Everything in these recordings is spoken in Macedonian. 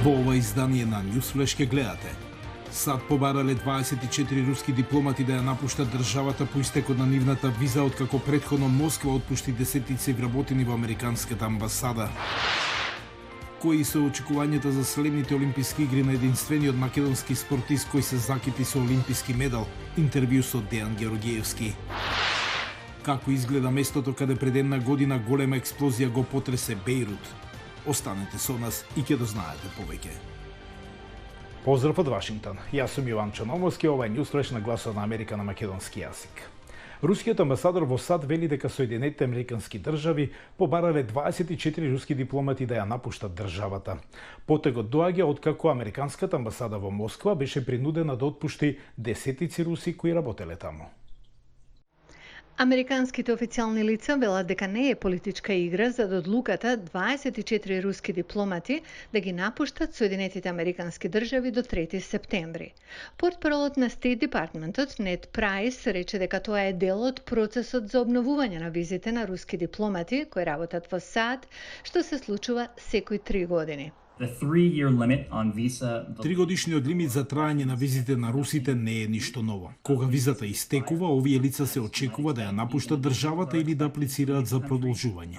Во ова издание на Newsflash ке гледате. САД побарале 24 руски дипломати да ја напуштат државата по истекот на нивната виза, откако претходно Москва отпушти десетици вработени во Американската амбасада. Кои се очекувањата за следните Олимписки игри на единствениот македонски спортист кој се закити со олимписки медал? Интервју со Дејан Георгиевски. Како изгледа местото каде пред една година голема експлозија го потресе Бејрут? Останете со нас и ќе дознаете повеќе. Поздрав од Вашингтон. Јас сум Јован Чономовски, ова е Newsflash на Гласот на Америка на македонски јазик. Рускиот амбасадор во САД вели дека Соединетите американски држави побарале 24 руски дипломати да ја напуштат државата. Потегот доаѓа откако Американската амбасада во Москва беше принудена да отпушти десетици руси кои работеле таму. Американските официјални лица велат дека не е политичка игра за да одлуката 24 руски дипломати да ги напуштат Соединетите американски држави до 3 септември. Портпаролот на State Department Нед Прайс рече дека тоа е дел од процесот за обновување на визите на руски дипломати кои работат во САД, што се случува секои 3 години. Тригодишниот лимит за траење на визите на русите не е ништо ново. Кога визата истекува, овие лица се очекува да ја напуштат државата или да аплицираат за продолжување.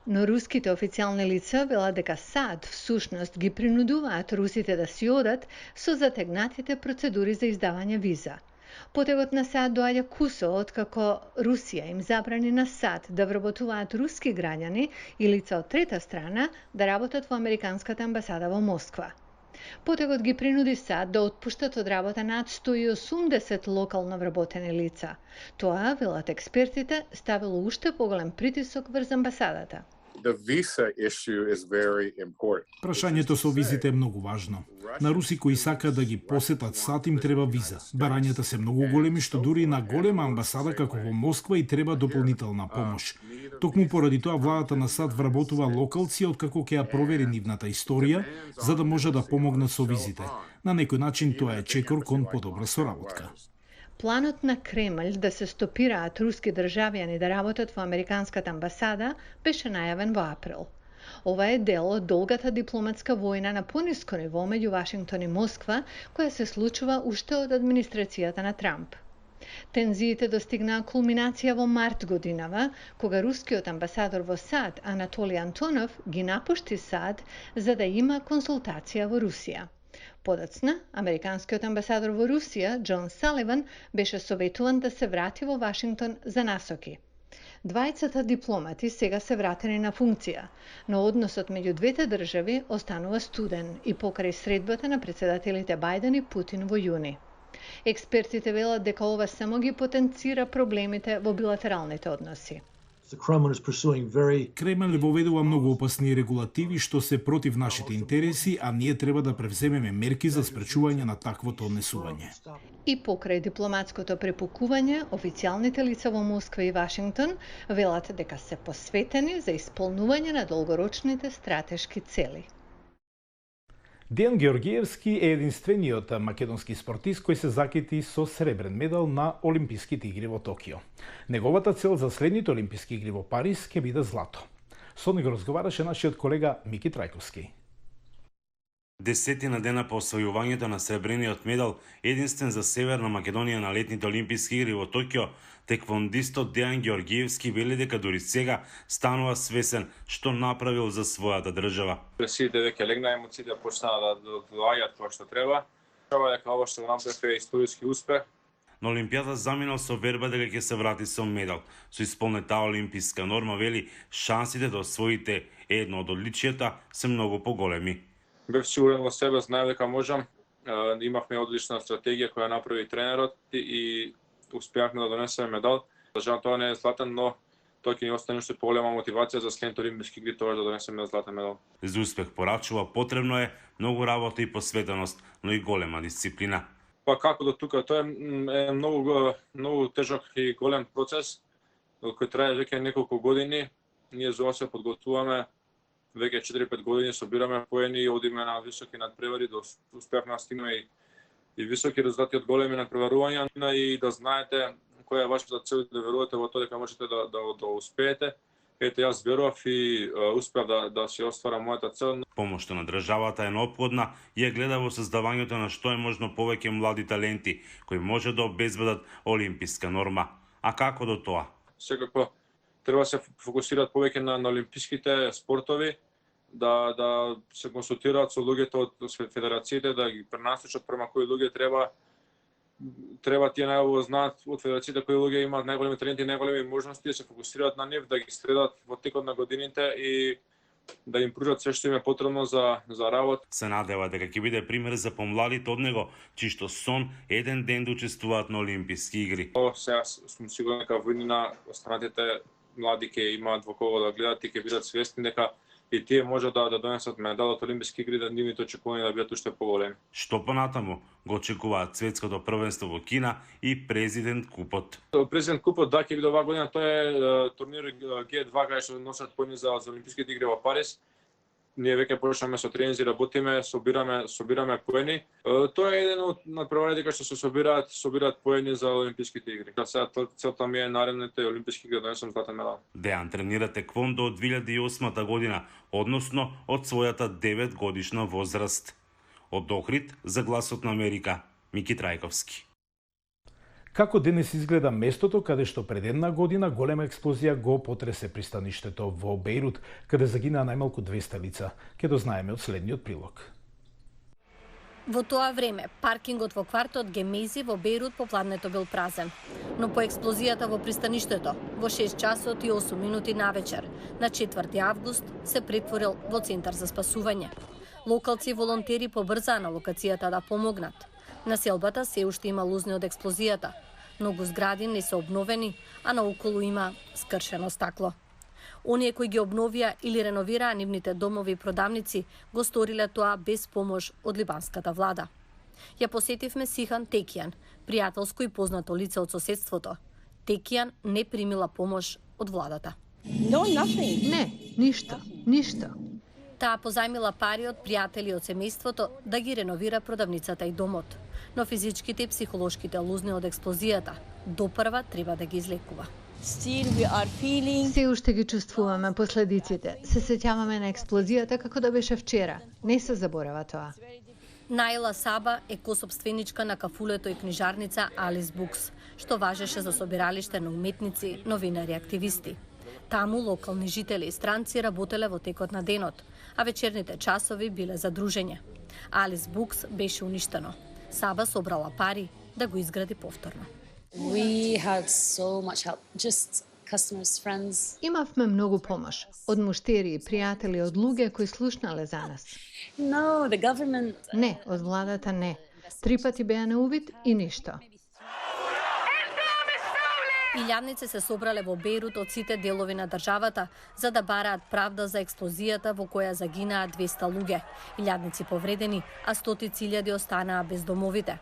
Но руските официјални лица велат дека САД всушност ги принудуваат русите да си одат со затегнатите процедури за издавање виза. Потегот на САД доаѓа кусо откако Русија им забрани на САД да вработуваат руски граѓани и лица од трета страна да работат во Американската амбасада во Москва. Потегот ги принуди САД да отпуштат од работа над 180 локално вработени лица. Тоа, велат експертите, ставило уште поголем притисок врз амбасадата. Прашањето со визите е многу важно. На руси кои сакаат да ги посетат САД им треба виза. Барањата се многу големи, што дури на голема амбасада како во Москва и треба дополнителна помош. Токму поради тоа владата на САД вработува локалци откако ќе ја провери нивната историја, за да може да помогнат со визите. На некој начин тоа е чекор кон подобра соработка. Планот на Кремљ да се стопираат руски државјани да работат во Американската амбасада беше најавен во април. Ова е дел од долгата дипломатска војна на пониско ниво меѓу Вашингтон и Москва, која се случува уште од администрацијата на Трамп. Тензиите достигнаа кулминација во март годинава, кога рускиот амбасадор во САД Анатолий Антонов ги напушти САД за да има консултација во Русија. Подоцна, американскиот амбасадор во Русија, Џон Саливан, беше советуван да се врати во Вашингтон за насоки. Двајцата дипломати сега се вратени на функција, но односот меѓу двете држави останува студен и покрај средбата на председателите Бајден и Путин во јуни. Експертите велат дека ова само ги потенцира проблемите во билатералните односи. Кремљ воведува многу опасни регулативи што се против нашите интереси, а ние треба да превземеме мерки за спречување на таквото однесување. И покрај дипломатското препукување, официјалните лица во Москва и Вашингтон велат дека се посветени за исполнување на долгорочните стратешки цели. Дејан Георгиевски е единствениот македонски спортист кој се закити со сребрен медал на Олимписките игри во Токио. Неговата цел за следните Олимписки игри во Париз ќе биде злато. Со него разговараше нашиот колега Мики Трајковски. Десетина дена по освојувањето на сребрениот медал, единствен за Северна Македонија на летните Олимписки игри во Токио, теквондистот Дејан Георгиевски вели дека дури сега станува свесен што направил за својата држава. Сите веќе легна, емоциите почнаа да доаѓаат како што треба. Треба дека ова што направив е историски успех. На Олимпијата заминал со верба дека ќе се врати со медал. Со исполнета олимписка норма вели шансите да освоите едно од одличијата се многу поголеми. Бев сигурен во себе, знаев дека можам. Имавме одлична стратегија која направи тренерот и успеавме да донесеме медал. За жал тоа не е златен, но тоа ќе ни остане уште поголема мотивација за следните Олимписки игри тоа да донесеме златен медал. За успех порачува потребно е многу работа и посветеност, но и голема дисциплина. Па како до тука, тоа е многу тежок и голем процес кој трае веќе неколку години. Ние за ова се подготвуваме веќе 4-5 години, собираме поени и одиме на високи надпревари, да успеавме да стигнеме и високи резултати од големи надпреварувања и да знаете која е вашата цел, да верувате во тоа дека можете да успеете ете јас верував и успеав да се остварам мојата цел. Помошта на државата е неопходна и ја гледа во создавањето на што е можно повеќе млади таленти кои може да обезбедат олимписка норма. А како до тоа? Секако треба се фокусираат повеќе на олимписките спортови, да се консултираат со луѓето од федерациите, да ги пренасочат према кои луѓе треба тие најубаво знаат од федерациите кои луѓе имаат најголеми таленти и најголеми можности, да се фокусираат на нив, да ги следат во текот на годините и да им пружат се што им е потребно за работа. Се надева дека ќе биде пример за помладите од него, чишто сон еден ден да учествуваат на Олимписки игри. Сега сум сигурен дека во иднина останатите млади ќе имаат во кого да гледат и ќе бидат свесни дека и тие може да донесат медал од Олимписки игри, да нивните очекувања да бидат уште поголеми. Што понатаму го очекуваат светското првенство во Кина и Президент купот. Президент купот ќе биде оваа година, тоа е турнир G2 кај што носат поени за Олимписките игри во Париз. Ние веќе почнаме со тренинзи, работиме, собираме поени. Тоа е еден од надпреварите кои што се собираат поени за Олимписките игри. Сега целта ми е наредните Олимписки игри да донесам златен медал. Дејан тренира теквондо од 2008 година, односно од својата 9 годишна возраст. Од Охрид за Гласот на Америка, Мики Трајковски. Како денес изгледа местото каде што пред една година голема експлозија го потресе пристаништето во Бејрут, каде загинаа најмалку 200 лица, ќе дознаеме од следниот прилог. Во тоа време, паркингот во квартот Гемези во Бејрут попладнето бил празен. Но по експлозијата во пристаништето, во 6 часот и 8 минути навечер, на 4 август, се претворил во центар за спасување. Локалци и волонтери побрзаа на локацијата да помогнат. Населбата се уште има лузни од експлозијата. Многу згради не се обновени, а наоколу има скршено стакло. Оние кои ги обновија или реновираа нивните домови и продавници го сториле тоа без помош од либанската влада. Ја посетивме Сихан Текијан, пријателско и познато лице од соседството. Текијан не примила помош од владата. Не, ништо. Таа позајмила пари од пријатели од семејството да ги реновира продавницата и домот. Но физичките и психолошките лузни од експлозијата допрва треба да ги излекува. Се уште ги чувствуваме последиците. Се сеќаваме на експлозијата како да беше вчера. Не се заборава тоа. Наила Саба е косопственичка на кафулето и книжарница Алис Букс, што важеше за собиралиште на уметници, новинари и активисти. Таму локални жители и странци работеле во текот на денот, а вечерните часови биле за дружење. Алис Букс беше уништено. Саба собрала пари да го изгради повторно. Имавме многу помош од муштери и пријатели, од луѓе кои слушнале за нас. Не, од владата не. 3 пати беа на увид и ништо. Илјадници се собрале во Бејрут од сите делови на државата за да бараат правда за експлозијата во која загинаа 200 луѓе. Илјадници повредени, а стотици илјади останаа без домовите.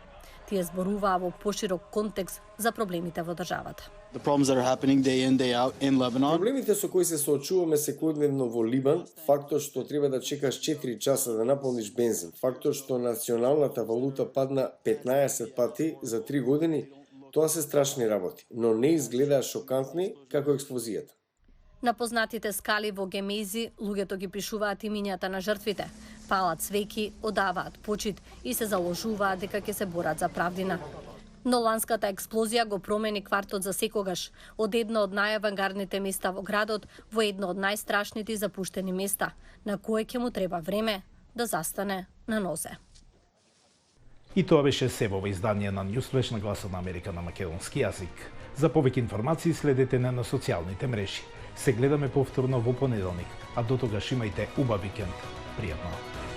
Тие зборуваа во поширок контекст за проблемите во државата. Проблемите со кои се соочуваме секојдневно во Либан, фактот што треба да чекаш 4 часа да наполниш бензин, фактот што националната валута падна 15 пати за 3 години, тоа се страшни работи, но не изгледаа шокантни како експлозијата. На познатите скали во Гемези, луѓето ги пишуваат имињата на жртвите, палат свеки, одаваат почит и се заложуваат дека ќе се борат за правдина. Но ланската експлозија го промени квартот за секогаш, од едно од најавангардните места во градот во едно од најстрашните запуштени места, на кое ќе му треба време да застане на нозе. И тоа беше се во издание на Newsflash на Гласот на Америка на македонски јазик. За повеќе информации следете на социјалните мрежи. Се гледаме повторно во понеделник, а до тогаш имајте убав викенд. Пријатно.